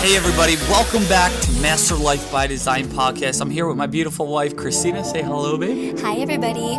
Hey everybody, welcome back to Master Life by Design podcast. I'm here with my beautiful wife, Christina. Say hello, babe. Hi everybody.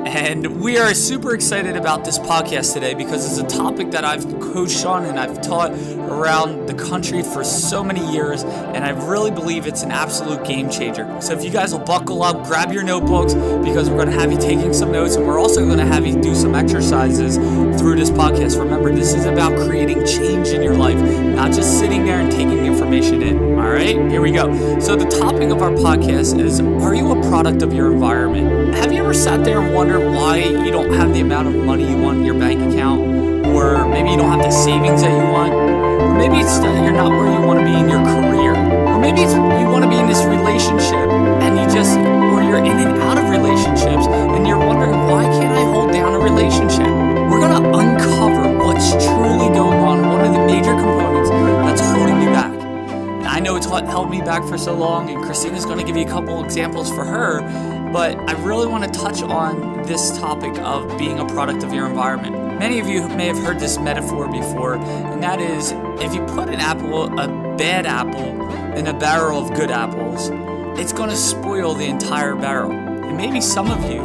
And we are super excited about this podcast today because it's a topic that I've coached on and I've taught around the country for so many years, and I really believe it's an absolute game changer. So if you guys will buckle up, grab your notebooks, because we're going to have you taking some notes, and we're also going to have you do some exercises through this podcast. Remember, this is about creating change in your life, not just sitting there and taking information in. All right, here we go. So the topic of our podcast is, are you a product of your environment? Have you ever sat there and wondered why you don't have the amount of money you want in your bank account? Or maybe you don't have the savings that you want? Or maybe it's that you're not where you want to be in your career? Or maybe it's you want to be in this relationship and or you're in and out of relationships and you're wondering, why can't I hold down a relationship? We're going to uncover what's truly going on, one of the major components that's holding you back. And I know it's held me back for so long, and Christina's going to give you a couple examples for her, but I really want to touch on this topic of being a product of your environment. Many of you may have heard this metaphor before, and that is, if you put a bad apple in a barrel of good apples, it's going to spoil the entire barrel. And maybe some of you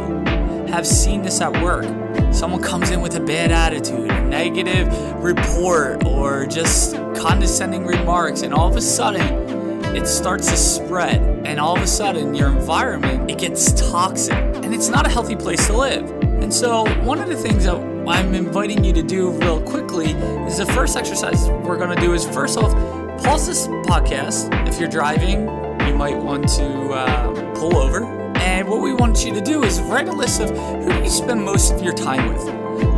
have seen this at work. Someone comes in with a bad attitude, a negative report, or just condescending remarks, and all of a sudden, it starts to spread, and all of a sudden your environment, it gets toxic, and it's not a healthy place to live. And so one of the things that I'm inviting you to do real quickly is the first exercise we're going to do is, first off, pause this podcast. If you're driving, you might want to pull over, and what we want you to do is write a list of who do you spend most of your time with.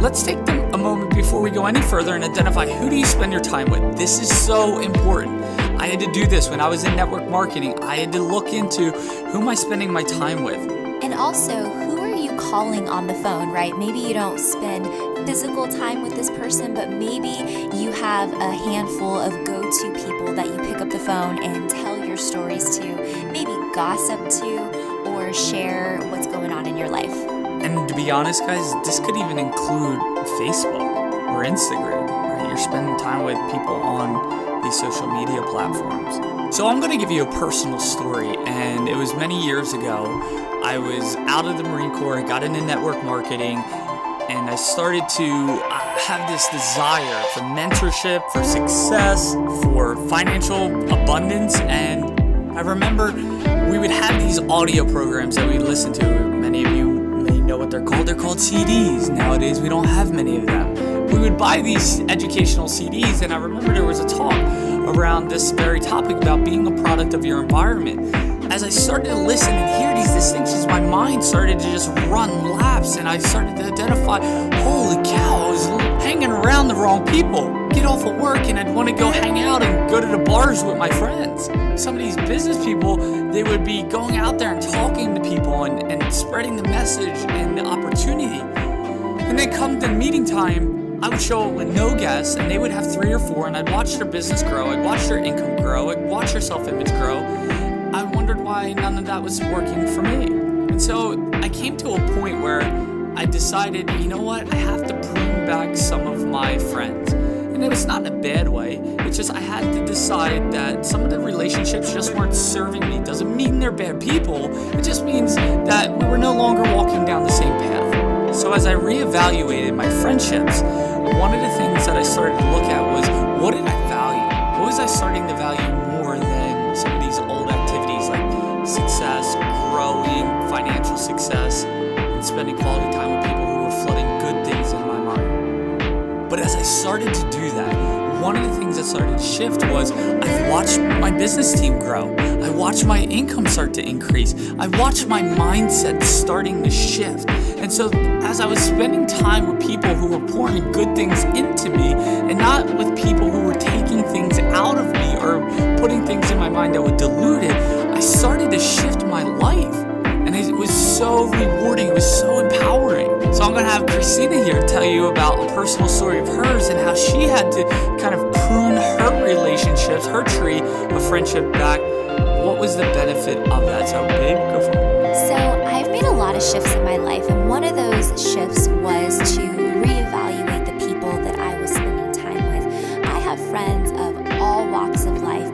Let's take a moment before we go any further and identify who do you spend your time with. This is so important. I had to do this when I was in network marketing. I had to look into who am I spending my time with. And also, who are you calling on the phone, right? Maybe you don't spend physical time with this person, but maybe you have a handful of go-to people that you pick up the phone and tell your stories to, maybe gossip to, or share what's going on in your life. And to be honest, guys, this could even include Facebook or Instagram, right? You're spending time with people on these social media platforms. So I'm going to give you a personal story, and it was many years ago. I was out of the Marine Corps, I got into network marketing, and I started to have this desire for mentorship, for success, for financial abundance. And I remember we would have these audio programs that we listened to. Many of you may know what they're called. They're called CDs. Nowadays, we don't have many of them. We would buy these educational CDs, and I remember there was a talk around this very topic about being a product of your environment. As I started to listen and hear these distinctions, my mind started to just run laps, and I started to identify, holy cow, I was hanging around the wrong people. Get off of work and I'd want to go hang out and go to the bars with my friends. Some of these business people, they would be going out there and talking to people and spreading the message and the opportunity. And then come to meeting time, I would show up with no guests, and they would have 3 or 4, and I'd watch their business grow, I'd watch their income grow, I'd watch their self-image grow. I wondered why none of that was working for me. And so I came to a point where I decided, you know what, I have to prune back some of my friends. And it was not in a bad way, it's just I had to decide that some of the relationships just weren't serving me. It doesn't mean they're bad people, it just means that we were no longer walking down the same path. So as I reevaluated my friendships, one of the things that I started to look at was, what did I value? What was I starting to value more than some of these old activities like success, growing, financial success, and spending quality time with people who were flooding good things in my mind? But as I started to do that, one of the things that started to shift was I've watched my business team grow. I watched my income start to increase. I watched my mindset starting to shift. And so as I was spending time with people who were pouring good things into me, and not with people who were taking things out of me or putting things in my mind that would dilute it, I started to shift my life. And it was so rewarding. It was so empowering. So I'm going to have Christina here tell you about a personal story of hers and how she had to kind of prune her relationships, her tree of friendship back. What was the benefit of that? So, babe, go for it. So I've made a lot of shifts in my life, and one of those shifts was to reevaluate the people that I was spending time with. I have friends of all walks of life,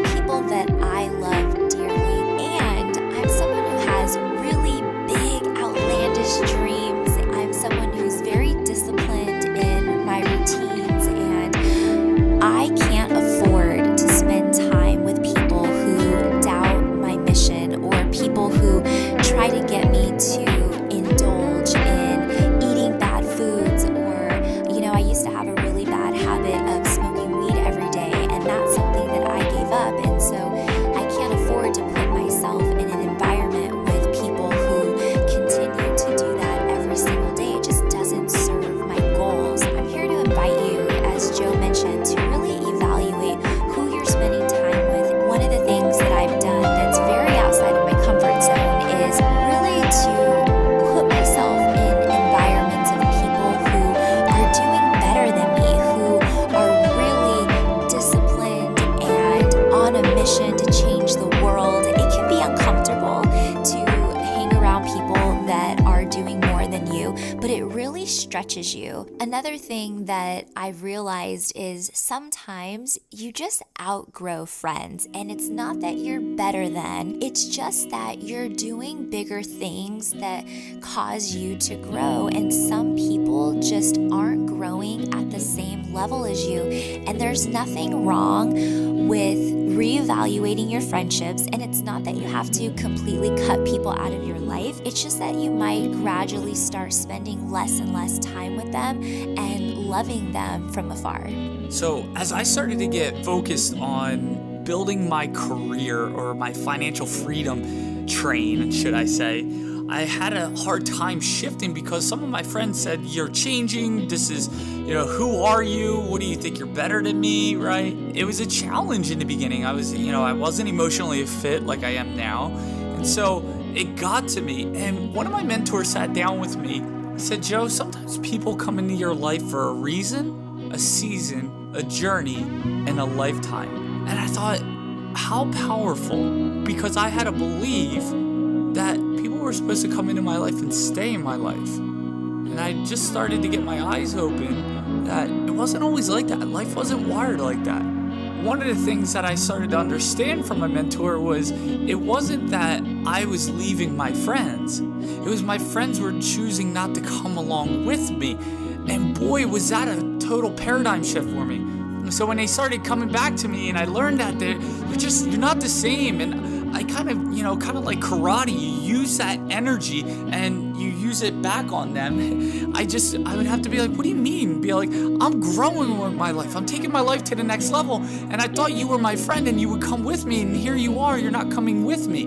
stretches you. Another thing that I've realized is sometimes you just outgrow friends, and it's not that you're better than, it's just that you're doing bigger things that cause you to grow, and some people just aren't growing at the same level as you. And there's nothing wrong with reevaluating your friendships, and it's not that you have to completely cut people out of your life. It's just that you might gradually start spending less and less time with them and loving them from afar. So as I started to get focused on building my career, or my financial freedom train, should I say, I had a hard time shifting because some of my friends said, "You're changing. This is, who are you? What do you think you're better than me?" Right? It was a challenge in the beginning. I wasn't emotionally fit like I am now. And so it got to me. And one of my mentors sat down with me. He said, "Joe, sometimes people come into your life for a reason, a season, a journey, and a lifetime." And I thought, how powerful, because I had to believe that people were supposed to come into my life and stay in my life. And I just started to get my eyes open that it wasn't always like that. Life wasn't wired like that. One of the things that I started to understand from my mentor was it wasn't that I was leaving my friends. It was my friends were choosing not to come along with me. And boy, was that a total paradigm shift for me. So when they started coming back to me and I learned that you're not the same, and I kind of like karate, you use that energy and you use it back on them. I would have to be like, "What do you mean?" Be like, "I'm growing with my life. I'm taking my life to the next level. And I thought you were my friend and you would come with me, and here you are, you're not coming with me."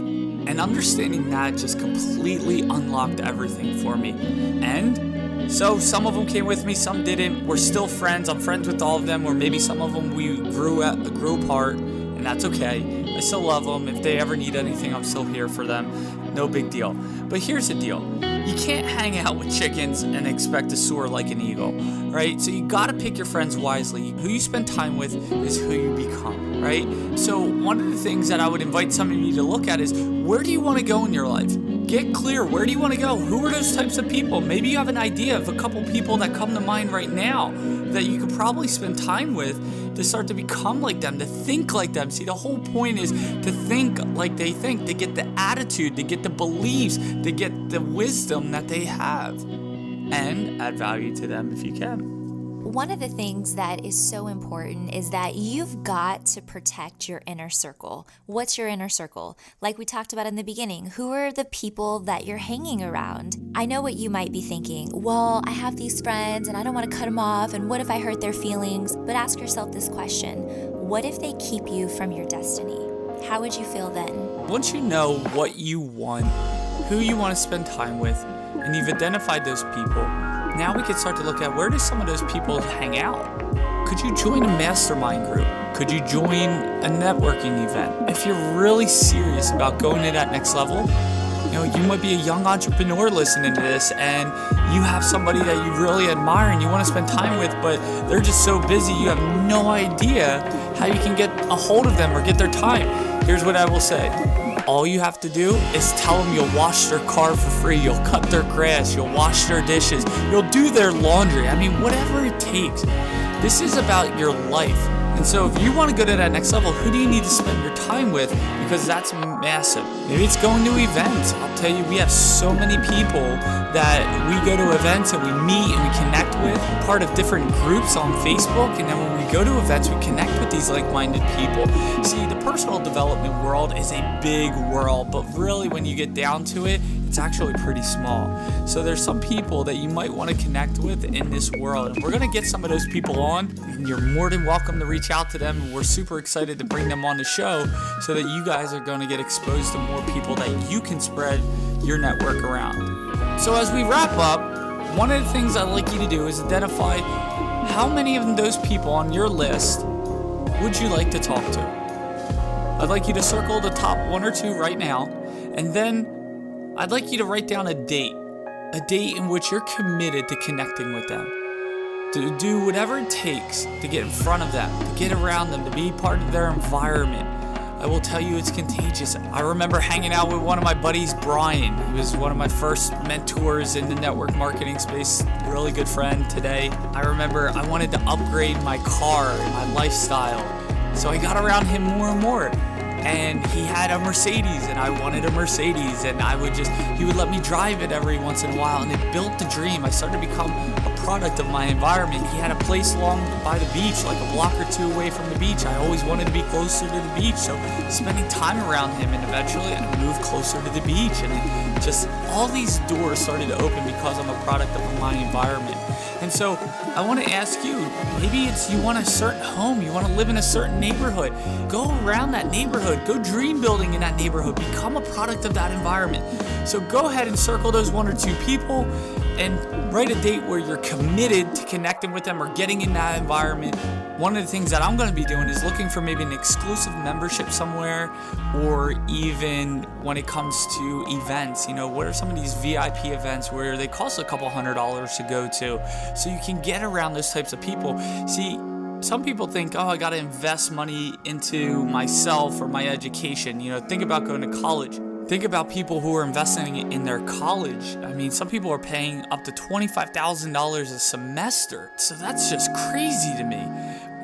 And understanding that just completely unlocked everything for me. And so some of them came with me, some didn't. We're still friends. I'm friends with all of them, or maybe some of them we grew apart, and that's okay. I still love them. If they ever need anything, I'm still here for them. No big deal. But here's the deal. You can't hang out with chickens and expect to soar like an eagle, right? So you gotta pick your friends wisely. Who you spend time with is who you become, right? So one of the things that I would invite some of you to look at is, where do you want to go in your life? Get clear. Where do you want to go? Who are those types of people? Maybe you have an idea of a couple people that come to mind right now that you could probably spend time with to start to become like them, to think like them. See, the whole point is to think like they think, to get the attitude, to get the beliefs, to get the wisdom that they have, and add value to them if you can. One of the things that is so important is that you've got to protect your inner circle. What's your inner circle? Like we talked about in the beginning, who are the people that you're hanging around? I know what you might be thinking. Well, I have these friends and I don't want to cut them off, and what if I hurt their feelings? But ask yourself this question: what if they keep you from your destiny? How would you feel then? Once you know what you want, who you want to spend time with, and you've identified those people, now we can start to look at, where do some of those people hang out? Could you join a mastermind group? Could you join a networking event? If you're really serious about going to that next level, you might be a young entrepreneur listening to this, and you have somebody that you really admire and you want to spend time with, but they're just so busy, you have no idea how you can get a hold of them or get their time. Here's what I will say. All you have to do is tell them you'll wash their car for free, you'll cut their grass, you'll wash their dishes, you'll do their laundry. I mean, whatever it takes. This is about your life. And so if you want to go to that next level, who do you need to spend your time with? Because that's massive. Maybe it's going to events. I'll tell you, we have so many people that we go to events and we meet and we connect with, part of different groups on Facebook. And then when we go to events, we connect with these like-minded people. See, the personal development world is a big world, but really when you get down to it, it's actually pretty small. So there's some people that you might want to connect with in this world. And we're going to get some of those people on, and you're more than welcome to reach out to them. And we're super excited to bring them on the show so that you guys are going to get exposed to more people that you can spread your network around. So as we wrap up, one of the things I'd like you to do is identify how many of those people on your list would you like to talk to. I'd like you to circle the top 1 or 2 right now, and then I'd like you to write down a date in which you're committed to connecting with them, to do whatever it takes to get in front of them, to get around them, to be part of their environment. I will tell you it's contagious. I remember hanging out with one of my buddies, Brian. He was one of my first mentors in the network marketing space, really good friend today. I remember I wanted to upgrade my car, my lifestyle. So I got around him more and more. And he had a Mercedes and I wanted a Mercedes, and he would let me drive it every once in a while, and it built the dream. I started to become a product of my environment. He had a place along by the beach, like a block or two away from the beach. I always wanted to be closer to the beach, so spending time around him, and eventually I moved closer to the beach, and it just, all these doors started to open because I'm a product of my environment. And so I want to ask you, maybe it's you want a certain home, you want to live in a certain neighborhood. Go around that neighborhood, go dream building in that neighborhood, become a product of that environment. So go ahead and circle those 1 or 2 people and write a date where you're committed to connecting with them or getting in that environment. One of the things that I'm going to be doing is looking for maybe an exclusive membership somewhere, or even when it comes to events, what are some of these VIP events where they cost a couple $100s to go to, so you can get around those types of people. See, some people think, I got to invest money into myself or my education. Think about going to college. Think about people who are investing in their college. I mean, some people are paying up to $25,000 a semester. So that's just crazy to me.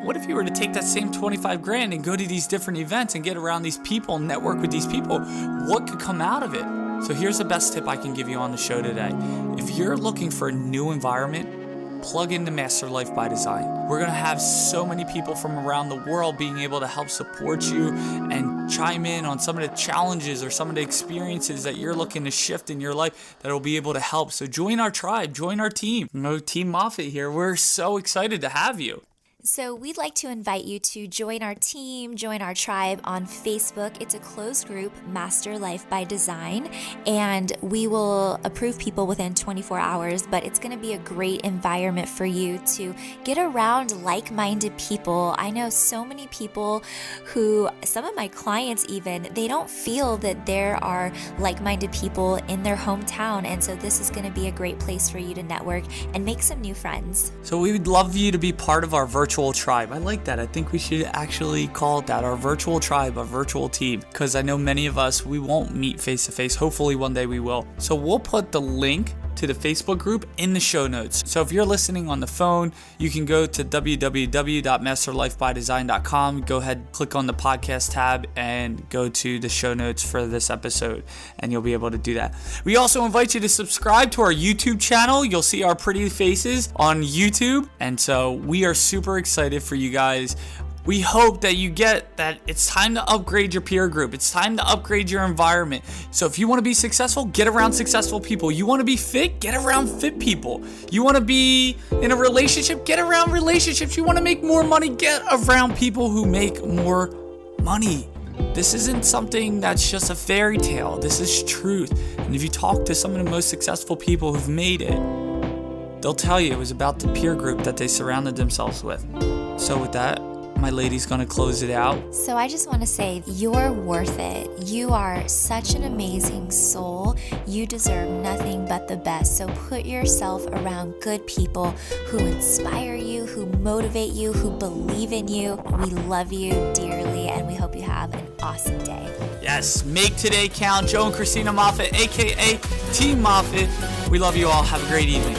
What if you were to take that same 25 grand and go to these different events and get around these people and network with these people? What could come out of it? So here's the best tip I can give you on the show today. If you're looking for a new environment, plug into Master Life by Design. We're going to have so many people from around the world being able to help support you and chime in on some of the challenges or some of the experiences that you're looking to shift in your life that will be able to help. So join our tribe, join our team. Team Moffitt here. We're so excited to have you. So we'd like to invite you to join our team, join our tribe on Facebook. It's a closed group, Master Life by Design, and we will approve people within 24 hours, but it's going to be a great environment for you to get around like-minded people. I know so many people who, some of my clients even, they don't feel that there are like-minded people in their hometown, and so this is going to be a great place for you to network and make some new friends. So we would love you to be part of our virtual tribe. I like that. I think we should actually call it that, our virtual tribe, our virtual team, because I know many of us, we won't meet face to face. Hopefully one day we will. So we'll put the link to the Facebook group in the show notes. So if you're listening on the phone, you can go to www.masterlifebydesign.com. Go ahead, click on the podcast tab and go to the show notes for this episode, and you'll be able to do that. We also invite you to subscribe to our YouTube channel. You'll see our pretty faces on YouTube. And so we are super excited for you guys. We hope that you get that it's time to upgrade your peer group. It's time to upgrade your environment. So if you want to be successful, get around successful people. You want to be fit, get around fit people. You want to be in a relationship, get around relationships. You want to make more money, get around people who make more money. This isn't something that's just a fairy tale. This is truth. And if you talk to some of the most successful people who've made it, they'll tell you it was about the peer group that they surrounded themselves with. So with that, my lady's gonna close it out. So I just want to say, you're worth it. You are such an amazing soul. You deserve nothing but the best. So put yourself around good people who inspire you, who motivate you, who believe in you. We love you dearly, and we hope you have an awesome day. Yes, make today count. Joe and Christina Moffitt, aka Team Moffitt. We love you all. Have a great evening.